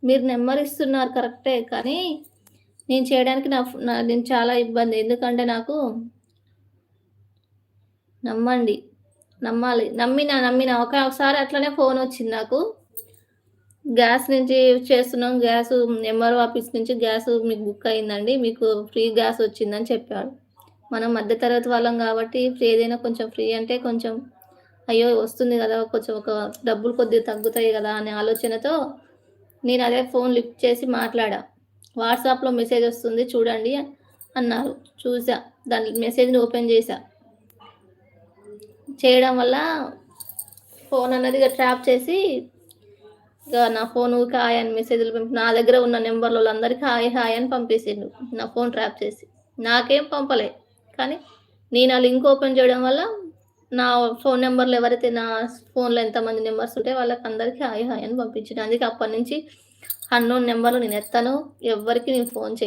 మీరు నెంబర్ ఇస్తున్నారు కరెక్టే. కానీ నేను చేయడానికి నేను చాలా ఇబ్బంది. ఎందుకంటే నాకు నమ్మండి. నమ్మాలి. నమ్మిన ఒకసారి అట్లనే ఫోనొచ్చింది నాకు. గ్యాస్ నుంచి చేస్తున్నాం. ఎంఆర్ఓ ఆఫీస్ నుంచి గ్యాసు మీకు బుక్ అయిందండి. మీకు ఫ్రీ గ్యాస్ వచ్చిందని చెప్పాడు. మనం మధ్య తరగతి వాళ్ళం కాబట్టి ఏదైనా కొంచెం ఫ్రీ అంటే కొంచెం అయ్యో! వస్తుంది గదా! కొంచెం డబ్బులు కొద్దిగా తగ్గుతాయి గదా! అనే ఆలోచనతో నేను అదే ఫోన్ లిఫ్ట్ చేసి మాట్లాడా. వాట్సాప్‌లో మెసేజ్ వస్తుంది చూడండి అన్నారు. చూసా. దాని మెసేజ్‌ని ఓపెన్ చేశా. చేయడం వల్ల ఫోన్ అన్నది ఇగ ట్రాప్ చేసి నా ఫోన్ ఊకే హాయ్ అని మెసేజ్‌లు నా దగ్గర ఉన్న నంబర్‌లోళ్ళందరికి హాయ్, హాయ్ అని పంపేసిండు. నా ఫోన్ ట్రాప్ చేసి. నాకేం పంపలే. కానీ నేను ఆ లింక్ ఓపెన్ చేయడం వల్ల నా ఫోన్ నంబర్‌లో ఎవరైతే నా ఫోన్‌లో ఎంతమంది నంబర్స్ ఉంటే వాళ్ళకందరికి హాయ్, హాయ్ అని పంపించిండు. అందుకే అప్పటినుంచి అన్‌నోన్ నంబర్‌లు నేను ఎత్తను. ఎవ్వరికి నేను ఫోన్ చేయను.